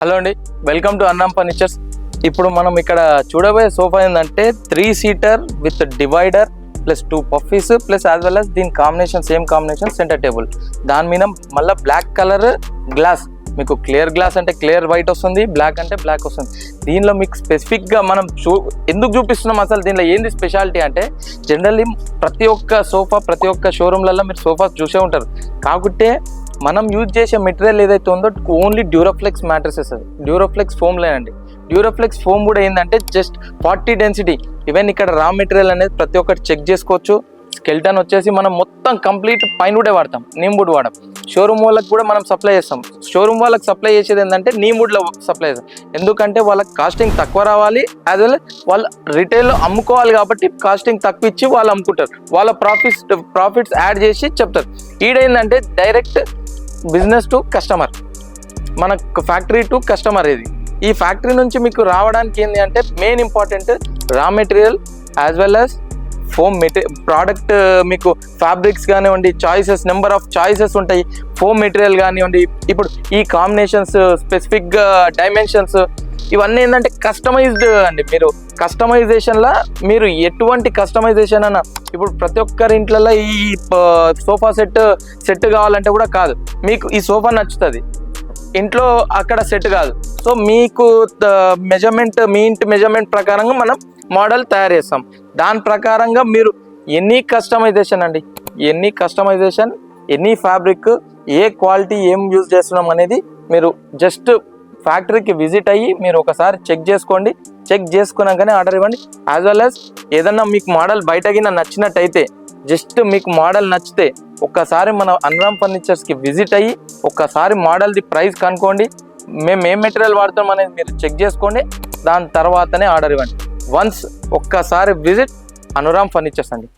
Hello అండి, welcome to అన్నాం furnitures. ఇప్పుడు మనం ఇక్కడ చూడబోయే సోఫా ఏంటంటే 3 seater with divider plus 2 puffies plus as well as దీని combination same combination centre table. దాని మీద మళ్ళీ బ్లాక్ కలర్ గ్లాస్, మీకు క్లియర్ గ్లాస్ అంటే క్లియర్ వైట్ వస్తుంది, బ్లాక్ అంటే బ్లాక్ వస్తుంది. దీనిలో మీకు స్పెసిఫిక్గా మనం ఎందుకు చూపిస్తున్నాం, అసలు దీనిలో ఏంది స్పెషాలిటీ అంటే జనరల్లీ ప్రతి ఒక్క సోఫా ప్రతి ఒక్క షోరూమ్లలో మీరు సోఫాస్ చూసే ఉంటారు. కాకుంటే మనం యూజ్ చేసే మెటీరియల్ ఏదైతే ఉందో only Duroflex mattresses, Duroflex foam లేనండి. డ్యూరోఫ్లెక్స్ ఫోమ్ కూడా ఏంటంటే జస్ట్ 40 డెన్సిటీ. ఈవెన్ ఇక్కడ రా మెటీరియల్ అనేది ప్రతి ఒక్కటి చెక్ చేసుకోవచ్చు. స్కెల్టన్ వచ్చేసి మనం మొత్తం కంప్లీట్ పైన కూడా వాడతాం, నీమ్ వుడ్ వాడడం. షోరూమ్ వాళ్ళకి కూడా మనం సప్లై చేస్తాం. షోరూమ్ వాళ్ళకి సప్లై చేసేది ఏంటంటే నీమ్ వుడ్లో సప్లై చేస్తాం. ఎందుకంటే వాళ్ళకి కాస్టింగ్ తక్కువ రావాలి, యాజ్ వెల్ వాళ్ళు రిటైల్లో అమ్ముకోవాలి కాబట్టి కాస్టింగ్ తక్కువ ఇచ్చి వాళ్ళు అమ్ముకుంటారు. వాళ్ళ ప్రాఫిట్స్ యాడ్ చేసి చెప్తారు. ఈడేంటంటే డైరెక్ట్ బిజినెస్ టు కస్టమర్, మన ఫ్యాక్టరీ టు కస్టమర్. ఇది ఈ ఫ్యాక్టరీ నుంచి మీకు రావడానికి ఏంటి అంటే main important raw material as well as foam product. మీకు ఫ్యాబ్రిక్స్ కానివ్వండి, చాయిసెస్, నెంబర్ ఆఫ్ చాయిసెస్ ఉంటాయి. ఫోమ్ మెటీరియల్ కానివ్వండి, ఇప్పుడు ఈ కాంబినేషన్స్, స్పెసిఫిక్గా డైమెన్షన్స్, ఇవన్నీ ఏంటంటే కస్టమైజ్డ్ అండి. మీరు కస్టమైజేషన్లో మీరు ఎటువంటి కస్టమైజేషన్ అన్న, ఇప్పుడు ప్రతి ఒక్కరి ఇంట్లలో ఈ సోఫా సెట్ కావాలంటే కూడా కాదు, మీకు ఈ సోఫా నచ్చుతుంది, ఇంట్లో అక్కడ సెట్ కాదు. సో మీకు మెజర్మెంట్, మీ ఇంటి మెజర్మెంట్ ప్రకారంగా మనం మోడల్ తయారు చేస్తాం. దాని ప్రకారంగా మీరు ఎనీ కస్టమైజేషన్ అండి, ఎనీ కస్టమైజేషన్, ఎనీ ఫ్యాబ్రిక్, ఏ క్వాలిటీ ఏం యూజ్ చేస్తున్నాం అనేది మీరు జస్ట్ ఫ్యాక్టరీకి విజిట్ అయ్యి మీరు ఒకసారి చెక్ చేసుకోండి. చెక్ చేసుకున్నాకనే ఆర్డర్ ఇవ్వండి. యాజ్ వెల్ యాజ్ ఏదన్నా మీకు మోడల్ బయటకి నచ్చినట్టయితే, జస్ట్ మీకు మోడల్ నచ్చితే ఒక్కసారి మన అన్రామ్ ఫర్నిచర్స్కి విజిట్ అయ్యి ఒక్కసారి మోడల్ది ప్రైస్ కనుక్కోండి. మేము ఏం మెటీరియల్ వాడతాం అనేది మీరు చెక్ చేసుకోండి. దాని తర్వాతనే ఆర్డర్ ఇవ్వండి. వన్స్ ఒక్కసారి విజిట్ అనురామ్ ఫర్నిచర్స్ అండి.